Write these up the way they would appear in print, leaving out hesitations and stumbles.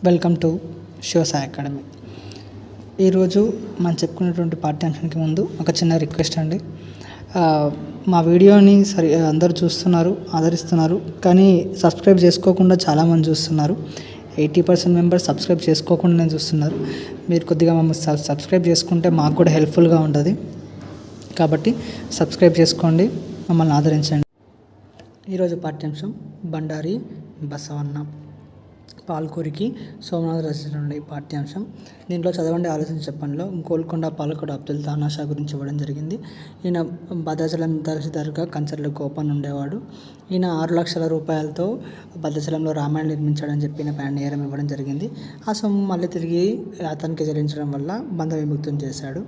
Welcome to Shivasai academy. ఈరోజు మనం చెప్పుకున్నటువంటి పాఠ్యాంశానికి ముందు ఒక చిన్న రిక్వెస్ట్ అండి. మా వీడియోని అందరూ చూస్తున్నారు, ఆదరిస్తున్నారు, కానీ సబ్స్క్రైబ్ చేసుకోకుండా చాలామంది చూస్తున్నారు. 80% మెంబర్స్ సబ్స్క్రైబ్ చేసుకోకుండానే చూస్తున్నారు. మీరు కొద్దిగా మమ్మల్ని సబ్స్క్రైబ్ చేసుకుంటే మాకు కూడా హెల్ప్ఫుల్గా ఉంటుంది. కాబట్టి సబ్స్క్రైబ్ చేసుకోండి, మమ్మల్ని ఆదరించండి. ఈరోజు పాఠ్యాంశం బండారి బసవన్న పాల్కూరికి సోమనాథ్ రచించినటువంటి పాఠ్యాంశం. దీంట్లో చదవండి, ఆలోచించి చెప్పండిలో గోల్కొండ పాలకుడు అబ్దుల్ తానాషా గురించి ఇవ్వడం జరిగింది. ఈయన భద్రాచలం తహసీల్దార్గా కంచర్ల గోపన్ ఉండేవాడు. ఈయన 6 లక్షల రూపాయలతో భద్రాచలంలో రామాయణం నిర్మించాడని చెప్పి పైన నేరం ఇవ్వడం జరిగింది. ఆ సొమ్ము మళ్ళీ తిరిగి అతనికి చెల్లించడం వల్ల బంధ విముక్తం చేశాడు.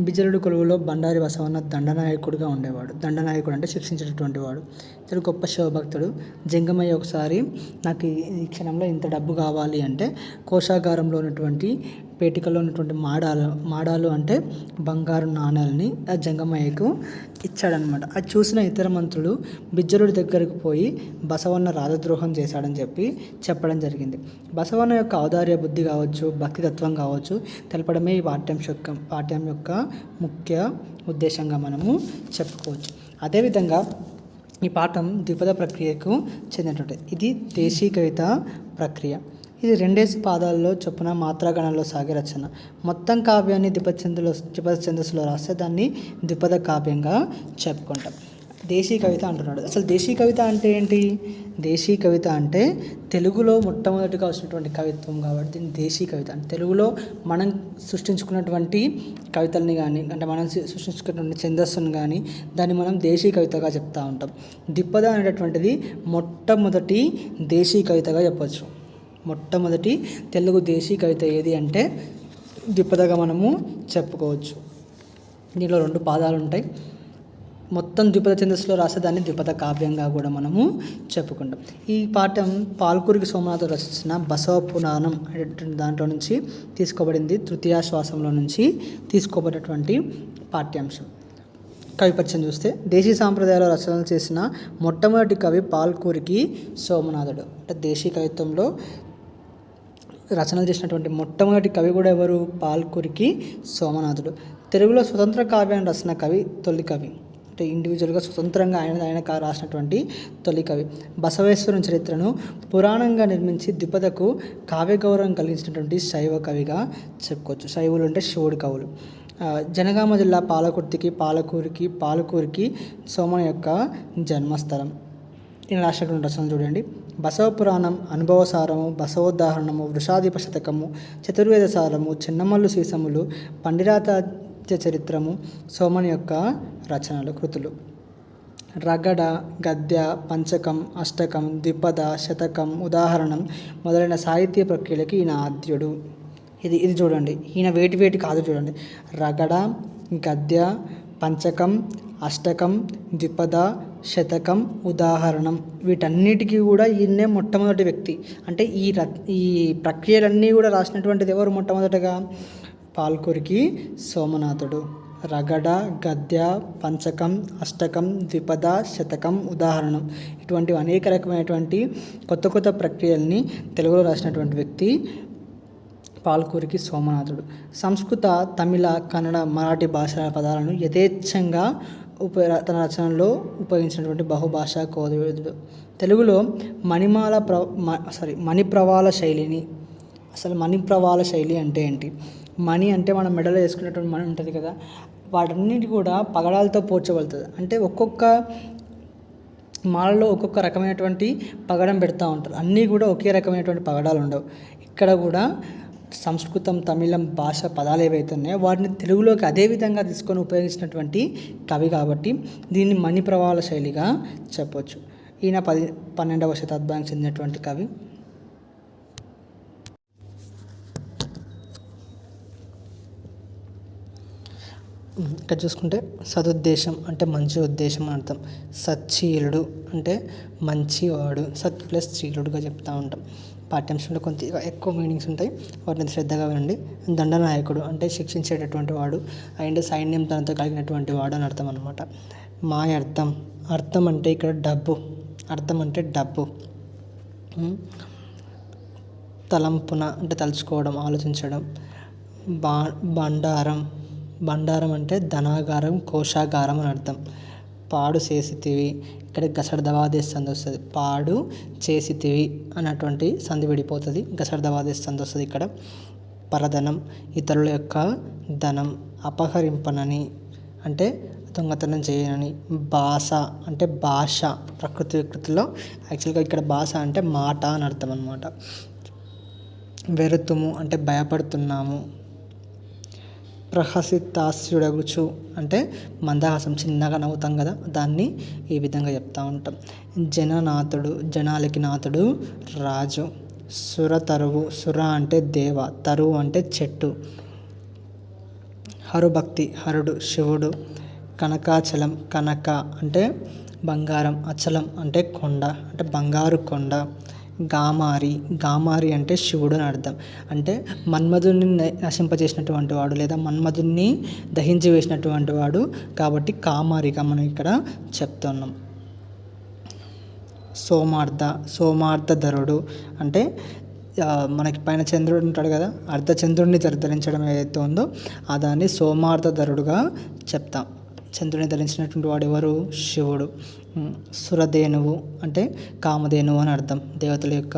బిజలుడు కొలువులో బండారి బసవన్న దండనాయకుడిగా ఉండేవాడు. దండనాయకుడు అంటే శిక్షించేటటువంటి వాడు. ఇతడు గొప్ప శివభక్తుడు. జంగమయ్య ఒకసారి నాకు ఈ క్షణంలో ఇంత డబ్బు కావాలి అంటే కోశాగారంలో ఉన్నటువంటి పేటికలో ఉన్నటువంటి మాడాలు అంటే బంగారు నాణాలని ఆ జంగమయ్యకు ఇచ్చాడనమాట. అది చూసిన ఇతర మంత్రులు బిజ్జలుడి దగ్గరకు పోయి బసవన్న రాజద్రోహం చేశాడని చెప్పడం జరిగింది. బసవన్న యొక్క ఔదార్య బుద్ధి కావచ్చు, భక్తితత్వం కావచ్చు తెలపడమే ఈ పాఠ్యం యొక్క ముఖ్య ఉద్దేశంగా మనము చెప్పుకోవచ్చు. అదేవిధంగా ఈ పాఠం ద్విపద ప్రక్రియకు చెందినటువంటి ఇది దేశీ కవిత ప్రక్రియ. ఇది 2 పాదాల్లో చొప్పున మాత్రాగణంలో సాగే రచన. మొత్తం కావ్యాన్ని ద్విపద ఛందస్సులో రాస్తే దాన్ని ద్విపద కావ్యంగా చెప్పుకుంటాం. దేశీ కవిత అంటున్నాడు. అసలు దేశీ కవిత అంటే ఏంటి? దేశీ కవిత అంటే తెలుగులో మొట్టమొదటిగా వచ్చినటువంటి కవిత్వం కాబట్టి దీన్ని దేశీ కవిత అంటే తెలుగులో మనం సృష్టించుకున్నటువంటి కవితల్ని కానీ అంటే మనం సృష్టించుకున్నటువంటి ఛందస్సును కానీ దాన్ని మనం దేశీ కవితగా చెప్తూ ఉంటాం. ద్విపద అనేటటువంటిది మొట్టమొదటి దేశీ కవితగా చెప్పచ్చు. మొట్టమొదటి తెలుగు దేశీ కవిత ఏది అంటే ద్విపదగా మనము చెప్పుకోవచ్చు. దీనిలో 2 పాదాలు ఉంటాయి. మొత్తం ద్విపద ఛందస్సులో రాసే దాన్ని ద్విపద కావ్యంగా కూడా మనము చెప్పుకుంటాం. ఈ పాఠం పాల్కూరికి సోమనాథ్ రచించిన బసవ పురాణం అనేటువంటి దాంట్లో నుంచి తీసుకోబడింది. తృతీయాశ్వాసంలో నుంచి తీసుకోబడినటువంటి పాఠ్యాంశం. కవి పరిచయం చూస్తే దేశీ సాంప్రదాయాల రచనలు చేసిన మొట్టమొదటి కవి పాల్కూరికి సోమనాథుడు. అంటే దేశీ కవిత్వంలో రచనలు చేసినటువంటి మొట్టమొదటి కవి కూడా ఎవరు? పాల్కూరికి సోమనాథుడు. తెలుగులో స్వతంత్ర కావ్యాన్ని రాసిన కవి తొలి కవి. అంటే ఇండివిజువల్గా స్వతంత్రంగా ఆయన రాసినటువంటి తొలి కవి. బసవేశ్వరుని చరిత్రను పురాణంగా నిర్మించి ద్విపదకు కావ్య గౌరవం కలిగించినటువంటి శైవ కవిగా చెప్పుకోవచ్చు. శైవులు అంటే శివుడి కవులు. జనగామ జిల్లా పాలకూరికి సోమన యొక్క జన్మస్థలం. ఈయన రాసినటువంటి రచనలు చూడండి. బసవ పురాణం, అనుభవసారము, బసవోదాహరణము, వృషాధిప శతకము, చతుర్వేద సారము, చిన్నమల్లు సీసములు, పండిరాతాత్య చరిత్రము సోమని యొక్క రచనలు కృతులు. రగడ, గద్య, పంచకం, అష్టకం, ద్విపద, శతకం, ఉదాహరణం మొదలైన సాహిత్య ప్రక్రియలకి ఈయన ఆద్యుడు. ఇది చూడండి, ఈయన వేటి కాదు చూడండి. రగడ, గద్య, పంచకం, అష్టకం, ద్విపద, శతకం, ఉదాహరణం వీటన్నిటికీ కూడా ఈయన్నే మొట్టమొదటి వ్యక్తి. అంటే ఈ ప్రక్రియలన్నీ కూడా రాసినటువంటిది ఎవరు? మొట్టమొదటిగా పాల్కూరికి సోమనాథుడు. రగడ, గద్య, పంచకం, అష్టకం, ద్విపద, శతకం, ఉదాహరణం ఇటువంటి అనేక రకమైనటువంటి కొత్త ప్రక్రియల్ని తెలుగులో రాసినటువంటి వ్యక్తి పాల్కూరికి సోమనాథుడు. సంస్కృత, తమిళ, కన్నడ, మరాఠీ భాషల పదాలను యథేచ్ఛంగా తన రచనలో ఉపయోగించినటువంటి బహుభాషా కోవిదుడు. తెలుగులో మణిప్రవాళ శైలిని అసలు మణిప్రవాళ శైలి అంటే ఏంటి? మణి అంటే మనం మెడలో వేసుకునేటువంటి మణి ఉంటుంది కదా, వాటన్నిటి కూడా పగడాలతో పోర్చబడుతుంది. అంటే ఒక్కొక్క మాలలో ఒక్కొక్క రకమైనటువంటి పగడం పెడతా ఉంటారు. అన్నీ కూడా ఒకే రకమైనటువంటి పగడాలు ఉండవు. ఇక్కడ కూడా సంస్కృతం, తమిళం భాష పదాలు ఏవైతే ఉన్నాయో వాటిని తెలుగులోకి అదే విధంగా తీసుకొని ఉపయోగించినటువంటి కవి కాబట్టి దీన్ని మణిప్రవాళ శైలిగా చెప్పవచ్చు. ఈయన 12వ శతాబ్దానికి చెందినటువంటి కవి. ఇక్కడ చూసుకుంటే సదుద్దేశం అంటే మంచి ఉద్దేశం అని అర్థం. సచ్చీలుడు అంటే మంచివాడు. సత్ ప్లస్ చీలుడుగా చెప్తూ ఉంటాం. పాఠ్యాంశంలో కొంత ఎక్కువ మీనింగ్స్ ఉంటాయి, వాటిని శ్రద్ధగా వినండి. దండనాయకుడు అంటే శిక్షించేటటువంటి వాడు అండ్ సైన్యం తనతో కలిగినటువంటి వాడు అని అర్థం అనమాట. మాయ అర్థం అంటే ఇక్కడ డబ్బు. తలంపున అంటే తలుచుకోవడం, ఆలోచించడం. బా బండారం బండారం అంటే ధనాగారం, కోశాగారం అని అర్థం. పాడు చేసితివి, ఇక్కడ గసడదవాదేశ్ సంధి వస్తుంది. పాడు చేసితివి అన్నటువంటి సంధి విడిపోతుంది, గసడదవాదేశ్ సంధి వస్తుంది ఇక్కడ. పరధనం ఇతరుల యొక్క ధనం. అపహరింపనని అంటే దొంగతనం చేయనని. భాష అంటే భాష, ప్రకృతి వికృతిలో యాక్చువల్గా ఇక్కడ భాష అంటే మాట అని అర్థం అన్నమాట. వెరుతుము అంటే భయపడుతున్నాము. ప్రహసితాస్యుడగుచు అంటే మందహాసం, చిన్నగా నవ్వుతాం కదా, దాన్ని ఈ విధంగా చెప్తూ ఉంటాం. జననాథుడు జనాలకి నాథుడు రాజు. సురతరువు, సుర అంటే దేవ, తరువు అంటే చెట్టు. హరుభక్తి హరుడు శివుడు. కనకాచలం కనక అంటే బంగారం, అచలం అంటే కొండ అంటే బంగారు కొండ. గామారి గామారి అంటే శివుడు అని అర్థం. అంటే మన్మధుడిని నశింపజేసినటువంటి వాడు లేదా మన్మధుడిని దహించి వేసినటువంటి వాడు కాబట్టి కామారిగా మనం ఇక్కడ చెప్తున్నాం. సోమార్ధధరుడు అంటే మనకి పైన చంద్రుడు ఉంటాడు కదా, అర్ధచంద్రుడిని ధరించడం ఏదైతే ఉందో ఆ దాన్ని సోమార్ధధరుడుగా చెప్తాం. చంద్రుడిని ధరించినటువంటి వాడు ఎవరు? శివుడు. సురధేనువు అంటే కామధేనువు అని అర్థం, దేవతల యొక్క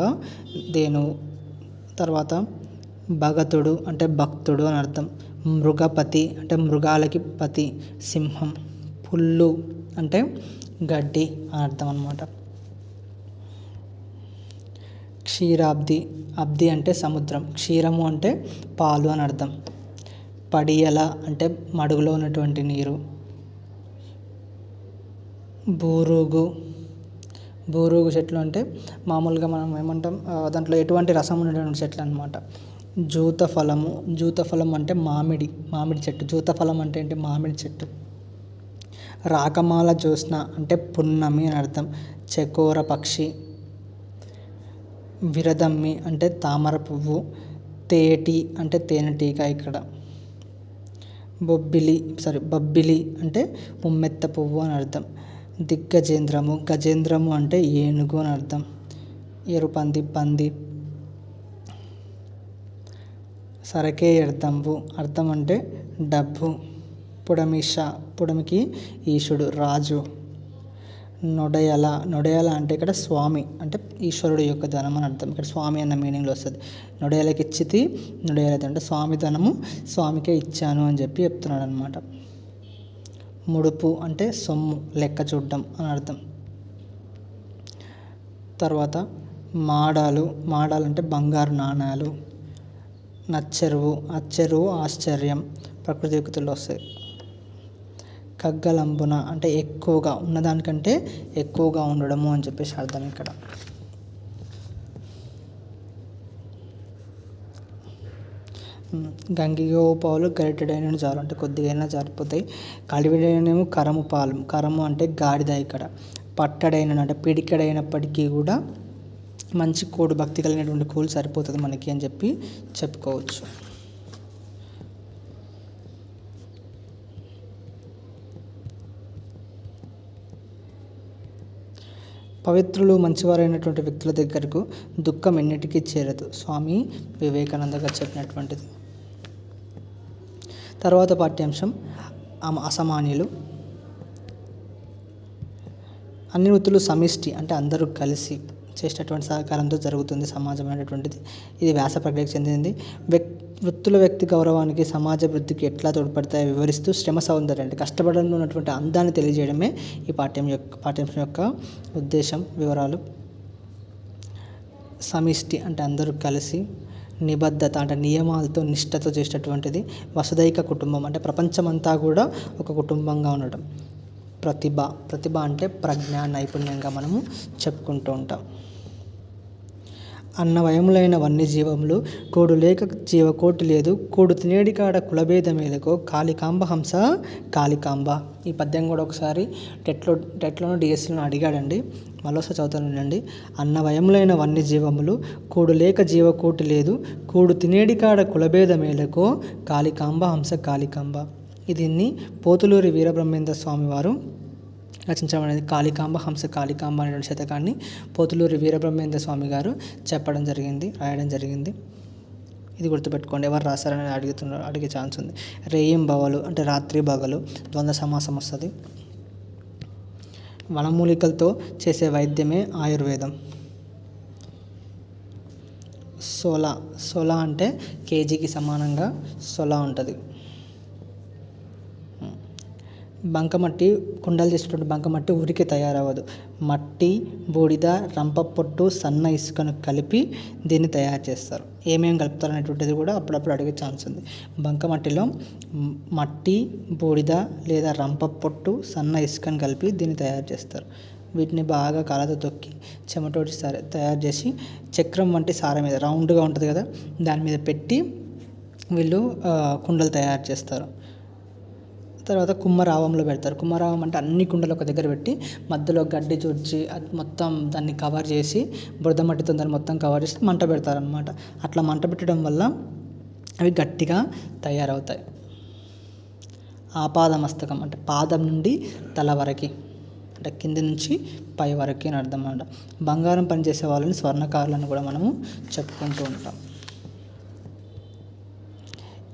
ధేనువు. తర్వాత భగతుడు అంటే భక్తుడు అని అర్థం. మృగపతి అంటే మృగాలకి పతి, సింహం. పుల్లు అంటే గడ్డి అని అర్థం అన్నమాట. క్షీరాబ్ది, అబ్ది అంటే సముద్రం, క్షీరము అంటే పాలు అని అర్థం. పడియల అంటే మడుగులో ఉన్నటువంటి నీరు. బూరుగు, బూరుగు చెట్లు అంటే మామూలుగా మనం ఏమంటాం, దాంట్లో ఎటువంటి రసం ఉన్నటువంటి చెట్లు అనమాట. జూతఫలము, జూతఫలం అంటే మామిడి చెట్టు. జూతఫలం అంటే ఏంటి? మామిడి చెట్టు. రాకమాల జ్యోత్స్న అంటే పున్నమి అని అర్థం. చకోర పక్షి. విరదమ్మి అంటే తామర పువ్వు. తేటి అంటే తేనెటీగ ఇక్కడ. బొబ్బిలి అంటే ముమ్మెత్త పువ్వు అని అర్థం. దిగ్గజేంద్రము, గజేంద్రము అంటే ఏనుగు అని అర్థం. ఎరుపంది, పంది. సరకే ఎర్దంబు, అర్థం అంటే డబ్బు. పుడమిష, పుడమికి ఈశుడు, రాజు. నొడయల, నొడయల అంటే ఇక్కడ స్వామి అంటే ఈశ్వరుడు యొక్క ధనం అని అర్థం. ఇక్కడ స్వామి అన్న మీనింగ్లో వస్తుంది. నొడయలకి ఇచ్చితి, నొడయలది అంటే స్వామి ధనము స్వామికే ఇచ్చాను అని చెప్పి చెప్తున్నాడు అనమాట. ముడుపు అంటే సొమ్ము, లెక్క చూడడం అని అర్థం. తర్వాత మాడాలు, మాడాలు అంటే బంగారు నాణాలు. నచ్చెరువు, అచ్చెరువు ఆశ్చర్యం, ప్రకృతి వికృతుల్లో వస్తాయి. కగ్గలంబున అంటే ఎక్కువగా, ఉన్నదానికంటే ఎక్కువగా ఉండడము అని చెప్పేసి అర్థం ఇక్కడ. గంగిగో పాలు గరిటెడైన జారు అంటే కొద్దిగా అయినా జారిపోతాయి. కలివిడైనమో కరము పాలు, కరము అంటే గాడిద ఇక్కడ. పట్టడైన అంటే పిడికెడైనప్పటికీ కూడా మంచి కోడు, భక్తి కలిగినటువంటి కోలు సరిపోతుంది మనకి అని చెప్పి చెప్పుకోవచ్చు. పవిత్రులు మంచివారైనటువంటి వ్యక్తుల దగ్గరకు దుఃఖం ఎన్నిటికీ చేరదు, స్వామి వివేకానంద గారు చెప్పినటువంటిది. తర్వాత పాఠ్యాంశం అసమాన్యులు. అన్ని వృత్తులు సమిష్టి అంటే అందరూ కలిసి చేసేటటువంటి సహకారంతో జరుగుతుంది సమాజం అనేటువంటిది. ఇది వ్యాస ప్రక్రియకు చెందింది. వృత్తుల వ్యక్తి గౌరవానికి, సమాజ వృద్ధికి ఎట్లా తోడ్పడతాయో వివరిస్తూ శ్రమ సౌందర్యం అంటే కష్టపడంలో ఉన్నటువంటి అందాన్ని తెలియజేయడమే ఈ పాఠ్యాంశం యొక్క ఉద్దేశం, వివరాలు. సమిష్టి అంటే అందరూ కలిసి. నిబద్ధత అంటే నియమాలతో, నిష్ఠతో చేసేటటువంటిది. వసుదైక కుటుంబం అంటే ప్రపంచమంతా కూడా ఒక కుటుంబంగా ఉండటం. ప్రతిభ అంటే ప్రజ్ఞ, నైపుణ్యంగా మనము చెప్పుకుంటూ ఉంటాం. అన్నవయములైన వన్యజీవములు కోడు లేక జీవకోటి లేదు, కోడు తినేడి కాడ కులభేదమేలకో కాళికాంబ హంస కాళికాంబ. ఈ పద్యం కూడా ఒకసారి టెట్లోనూ డిఎస్సీలోనూ అడిగాడండి, మరోసారి చదువుతానండి. అన్నవయములైన వన్యజీవములు కోడు లేక జీవకోటి లేదు, కోడు తినేడి కాడ కులభేదమేలకో కాళికాంబ హంస కాళికాంబ. దీన్ని పోతులూరి వీరబ్రహ్మేంద్ర స్వామి వారు రచించడం అనేది కాళికాంబ హంస కాళికాంబ అనేటువంటి శతకాన్ని పోతులూరి వీరబ్రహ్మేంద్ర స్వామి గారు రాయడం జరిగింది. ఇది గుర్తుపెట్టుకోండి. ఎవరు రాశారని అడిగే ఛాన్స్ ఉంది. రేయింబవలు అంటే రాత్రి పగలు ద్వంద్వ సమాసం వస్తుంది. వనమూలికలతో చేసే వైద్యమే ఆయుర్వేదం. సొల అంటే కేజీకి సమానంగా సొల ఉంటుంది. బంకమట్టి కుండలు చేసేటువంటి బంకమట్టి ఊరికే తయారవ్వదు. మట్టి, బూడిద, రంప పొట్టు, సన్న ఇసుకను కలిపి దీన్ని తయారు చేస్తారు. ఏమేమి కలుపుతారు అనేటువంటిది కూడా అప్పుడప్పుడు అడిగే ఛాన్స్ ఉంది. బంకమట్టిలో మట్టి, బూడిద లేదా రంప పొట్టు, సన్న ఇసుకను కలిపి దీన్ని తయారు చేస్తారు. వీటిని బాగా కాళ్ళతో తొక్కి చెమటోటి తయారు చేసి చక్రం వంటి సార మీద రౌండ్గా ఉంటుంది కదా, దాని మీద పెట్టి వీళ్ళు కుండలు తయారు చేస్తారు. తర్వాత కుమ్మరావంలో పెడతారు. కుమ్మరావం అంటే అన్ని కుండలు ఒక దగ్గర పెట్టి మధ్యలో గడ్డి చుర్చి అది మొత్తం దాన్ని కవర్ చేసి బురద మట్టితో దాన్ని మొత్తం కవర్ చేసి మంట పెడతారనమాట. అట్లా మంట పెట్టడం వల్ల అవి గట్టిగా తయారవుతాయి. ఆపాదమస్తకం అంటే పాదం నుండి తల వరకు, అంటే కింది నుంచి పై వరకు అని అర్థం అన్నమాట. బంగారం పనిచేసే వాళ్ళని స్వర్ణకారులను కూడా మనము చెప్పుకుంటూ ఉంటాం.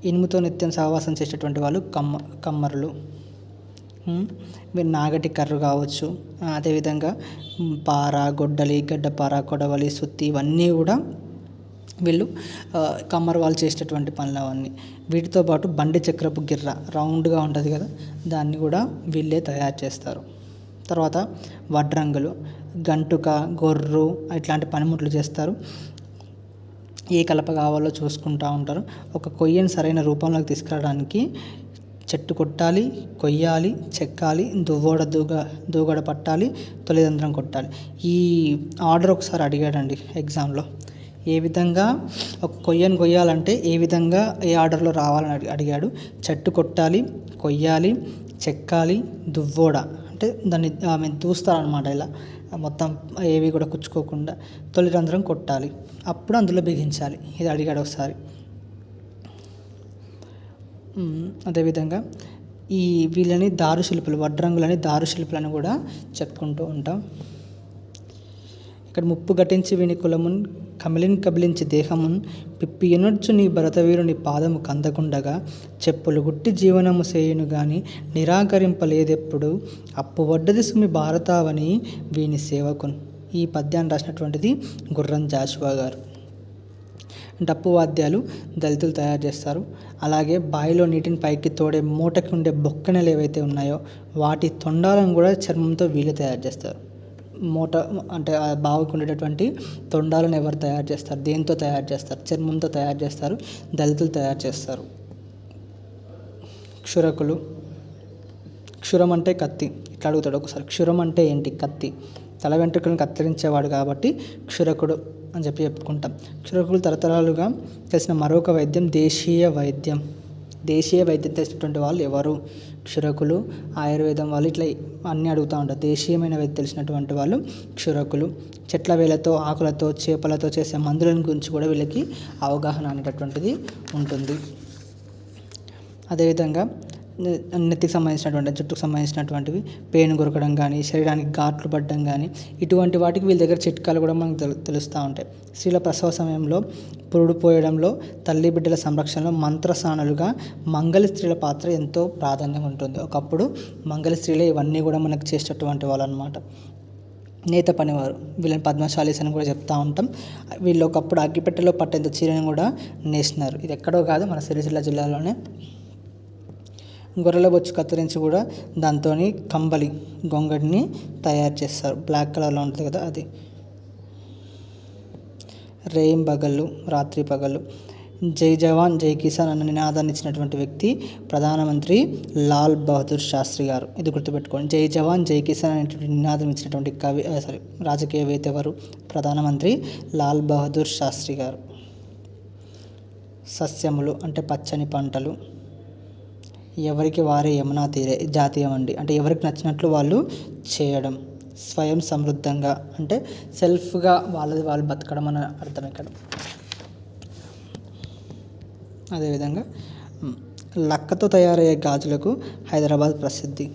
ఇనుముతో నిత్యం సహవాసం చేసేటువంటి వాళ్ళు కమ్మరులు. మీరు నాగటి కర్రు కావచ్చు, అదేవిధంగా పార, గొడ్డలి, గడ్డపార, కొడవలి, సుత్తి ఇవన్నీ కూడా వీళ్ళు కమ్మరు వాళ్ళు చేసేటటువంటి పనులు అవన్నీ. వీటితో పాటు బండి చక్రపు గిర్ర రౌండ్గా ఉంటుంది కదా, దాన్ని కూడా వీళ్ళే తయారు చేస్తారు. తర్వాత వడ్రంగులు గంటుక, గొర్రు ఇట్లాంటి పనిముట్లు చేస్తారు. ఏ కలప కావాలో చూసుకుంటూ ఉంటారు. ఒక కొయ్యని సరైన రూపంలోకి తీసుకురావడానికి చెట్టు కొట్టాలి, కొయ్యాలి, చెక్కాలి, దూగడ పట్టాలి, తొలిదంత్రం కొట్టాలి. ఈ ఆర్డర్ ఒకసారి అడిగాడండి ఎగ్జామ్లో. ఏ విధంగా ఒక కొయ్యను కొయ్యాలంటే ఏ విధంగా ఏ ఆర్డర్లో రావాలని అడిగాడు. చెట్టు కొట్టాలి, కొయ్యాలి, చెక్కాలి, దువ్వోడ అంటే దాన్ని దూస్తారనమాట. ఇలా మొత్తం ఏవి కూడా కుచ్చుకోకుండా తొలి రంధ్రం కొట్టాలి, అప్పుడు అందులో బిగించాలి. ఇది అడిగాడు ఒకసారి. అదేవిధంగా వీళ్ళని దారుశిల్పులు, వడ్రంగులని దారుశిల్పులని కూడా చెప్పుకుంటూ ఉంటాం. ఇక్కడ ముప్పు ఘటించి వీని కులమున్ కబలించి దేహమున్ పిప్పి ఎనొచ్చు నీ భరతవీరుని పాదము కందకుండగా చెప్పులు గుట్టి జీవనము సేయును గాని నిరాకరింపలేదెప్పుడు అప్పు వడ్డది సుమి భారతావని వీని సేవకున్. ఈ పద్యాన్ని రాసినటువంటిది గుర్రం జాషువా గారు. డప్పు వాద్యాలు దళితులు తయారు చేస్తారు. అలాగే బావిలో నీటిని పైకి తోడే మూటకి ఉండే బొక్కనెలు ఏవైతే ఉన్నాయో వాటి తొండాలను కూడా చర్మంతో వీళ్ళు తయారు చేస్తారు. మూట అంటే ఆ బావికి ఉండేటటువంటి తొండాలను ఎవరు తయారు చేస్తారు, దేంతో తయారు చేస్తారు? చర్మంతో తయారు చేస్తారు, దళితులు తయారు చేస్తారు. క్షురకులు, క్షురం అంటే కత్తి. ఇట్లా అడుగుతాడు ఒకసారి, క్షురం అంటే ఏంటి? కత్తి. తల వెంట్రుకలను కత్తిరించేవాడు కాబట్టి క్షురకుడు అని చెప్పుకుంటాం. క్షురకులు తరతరాలుగా తెలిసిన మరొక వైద్యం దేశీయ వైద్యం. దేశీయ వైద్యం తెలిసినటువంటి వాళ్ళు ఎవరు? క్షురకులు, ఆయుర్వేదం వాళ్ళు, ఇట్లా అన్నీ అడుగుతూ ఉంటారు. దేశీయమైన వైద్యం తెలిసినటువంటి వాళ్ళు క్షురకులు. చెట్ల వేలతో, ఆకులతో, చేపలతో చేసే మందులను గురించి కూడా వీళ్ళకి అవగాహన అనేటటువంటిది ఉంటుంది. అదేవిధంగా నెత్తికి సంబంధించినటువంటి, జుట్టుకు సంబంధించినటువంటివి, పేను కొరకడం కానీ, శరీరానికి ఘాట్లు పడడం కానీ, ఇటువంటి వాటికి వీళ్ళ దగ్గర చిట్కాలు కూడా మనకు తెలుస్తూ ఉంటాయి. స్త్రీల ప్రసవ సమయంలో, పురుడు పోయడంలో, తల్లి బిడ్డల సంరక్షణలో మంత్రసానులుగా మంగళ స్త్రీల పాత్ర ఎంతో ప్రాధాన్యంగా ఉంటుంది. ఒకప్పుడు మంగళ స్త్రీలే ఇవన్నీ కూడా మనకు చేసేటటువంటి వాళ్ళు అనమాట. నేత పనివారు, వీళ్ళని పద్మశాలీస్ అని కూడా చెప్తూ ఉంటాం. వీళ్ళు ఒకప్పుడు అగ్గిపెట్టెలో పట్టేంత చీరను కూడా నేసినారు. ఇది ఎక్కడో కాదు, మన సిరిసిల్ల జిల్లాలోనే. గొర్రెల బొచ్చు కత్తిరించి కూడా దాంతో కంబలి, గొంగడిని తయారు చేస్తారు. బ్లాక్ కలర్లో ఉంటుంది కదా అది. రేయింబగళ్ళు, రాత్రి పగళ్ళు. జై జవాన్ జై కిసాన్ అన్న నినాదాన్ని ఇచ్చినటువంటి వ్యక్తి ప్రధానమంత్రి లాల్ బహదూర్ శాస్త్రి గారు. ఇది గుర్తుపెట్టుకోండి. జై జవాన్ జై కిసాన్ అనేటువంటి నినాదం ఇచ్చినటువంటి రాజకీయవేత్త ఎవరు? ప్రధానమంత్రి లాల్ బహదూర్ శాస్త్రి గారు. సస్యములు అంటే పచ్చని పంటలు. ఎవరికి వారే యమునా తీరే జాతీయం అండి. అంటే ఎవరికి నచ్చినట్లు వాళ్ళు చేయడం. స్వయం సమృద్ధంగా అంటే సెల్ఫ్గా వాళ్ళది వాళ్ళు బతకడం అని అర్థం ఇక్కడ. అదేవిధంగా లక్కతో తయారయ్యే గాజులకు హైదరాబాద్ ప్రసిద్ధి.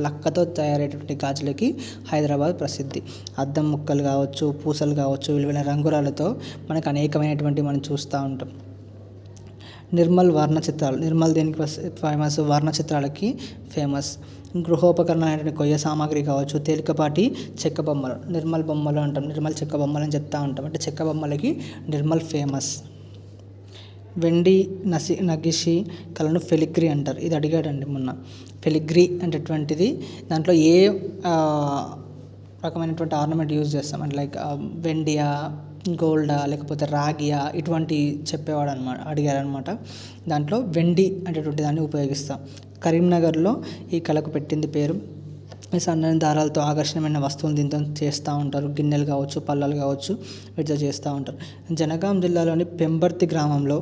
లక్కతో తయారయ్యేటువంటి గాజులకి హైదరాబాద్ ప్రసిద్ధి. అద్దం ముక్కలు కావచ్చు, పూసలు కావచ్చు, విలువైన రంగురాలతో మనకు అనేకమైనటువంటి మనం చూస్తూ ఉంటాం. నిర్మల్ వర్ణ చిత్రాలు. నిర్మల్ దేనికి ఫేమస్? వర్ణ చిత్రాలకి ఫేమస్. గృహోపకరణాలైన కొయ్య సామాగ్రి కావచ్చు, తేలికపాటి చెక్క బొమ్మలు, నిర్మల్ బొమ్మలు అంటాం, నిర్మల్ చెక్క బొమ్మలు అని చెప్తూ ఉంటాం. అంటే చెక్క బొమ్మలకి నిర్మల్ ఫేమస్. వెండి నగిషి కళను ఫెలిగ్రీ అంటారు. ఇది అడిగాడండి మొన్న. ఫెలిగ్రీ అనేటటువంటిది దాంట్లో ఏ రకమైనటువంటి ఆర్నమెంట్ యూజ్ చేస్తాం అంటే లైక్ వెండియా, గోల్డా, లేకపోతే రాగియా, ఇటువంటి చెప్పేవాడు అనమాట, అడిగారనమాట. దాంట్లో వెండి అనేటువంటి దాన్ని ఉపయోగిస్తాం. కరీంనగర్లో ఈ కళకు పెట్టింది పేరు. సన్నని దారాలతో ఆకర్షణీయమైన వస్తువులు దీంతో చేస్తూ ఉంటారు. గిన్నెలు కావచ్చు, పళ్ళలు కావచ్చు, వీటితో చేస్తూ ఉంటారు. జనగాం జిల్లాలోని పెంబర్తి గ్రామంలో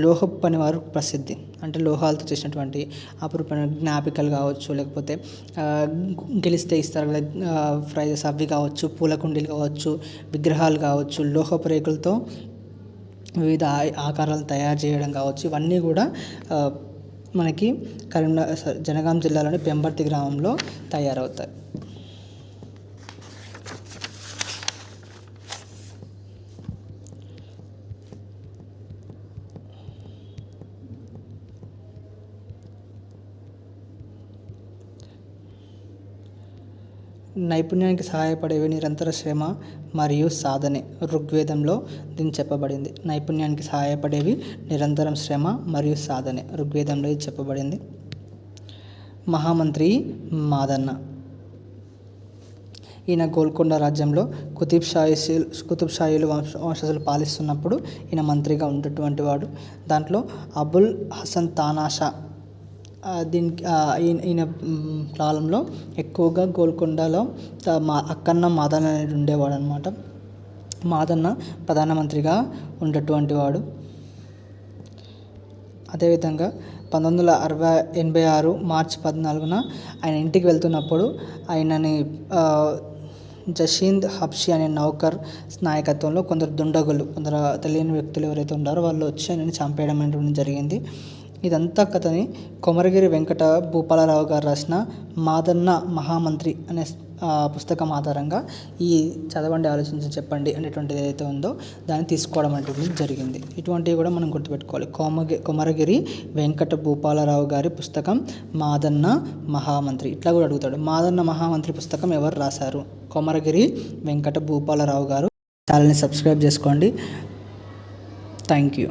లోహపు పనివారు ప్రసిద్ధి. అంటే లోహాలతో చేసినటువంటి అపురూపమైన జ్ఞాపికలు కావచ్చు, లేకపోతే గెలిస్తే ఇస్తారు కదా ప్రైజెస్, అవి కావచ్చు, పూల కుండీలు కావచ్చు, విగ్రహాలు కావచ్చు, లోహపు రేకులతో వివిధ ఆకారాలను తయారు చేయడం కావచ్చు, ఇవన్నీ కూడా మనకి జనగాం జిల్లాలోని పెంబర్తి గ్రామంలో తయారవుతాయి. నైపుణ్యానికి సహాయపడేవి నిరంతర శ్రమ మరియు సాధనే. ఋగ్వేదంలో దీన్ని చెప్పబడింది. నైపుణ్యానికి సహాయపడేవి నిరంతరం శ్రమ మరియు సాధనే, ఋగ్వేదంలో ఇది చెప్పబడింది. మహామంత్రి మాదన్న. ఈయన గోల్కొండ రాజ్యంలో కుతుబ్ షాహీలు వంశస్థులు పాలిస్తున్నప్పుడు ఈయన మంత్రిగా ఉన్నటువంటి వాడు. దాంట్లో అబుల్ హసన్ తానాషా దీనికి ఈయన కాలంలో ఎక్కువగా గోల్కొండలో అక్కన్న మాదన్న అనేది ఉండేవాడు అనమాట. మాదన్న ప్రధానమంత్రిగా ఉండేటువంటి వాడు. అదేవిధంగా 1986 మార్చి 14న ఆయన ఇంటికి వెళ్తున్నప్పుడు ఆయనని జషీద్ హబ్షీ అనే నౌకర్ నాయకత్వంలో కొందరు దుండగులు, కొందరు తెలియని వ్యక్తులు ఎవరైతే ఉన్నారో వాళ్ళు వచ్చి ఆయనని చంపేయడం అనేటువంటి జరిగింది. ఇదంతా కథని కొమరగిరి వెంకట భూపాలరావు గారు రాసిన మాదన్న మహామంత్రి అనే పుస్తకం ఆధారంగా ఈ చదవండి, ఆలోచించి చెప్పండి అనేటువంటిది ఏదైతే ఉందో దాన్ని తీసుకోవడం అనేటువంటిది జరిగింది. ఇటువంటివి కూడా మనం గుర్తుపెట్టుకోవాలి. కొమరగిరి వెంకట భూపాలరావు గారి పుస్తకం మాదన్న మహామంత్రి. ఇట్లా కూడా అడుగుతాడు, మాదన్న మహామంత్రి పుస్తకం ఎవరు రాశారు? కొమరగిరి వెంకట భూపాలరావు గారు. ఛానల్ని సబ్స్క్రైబ్ చేసుకోండి. Thank you.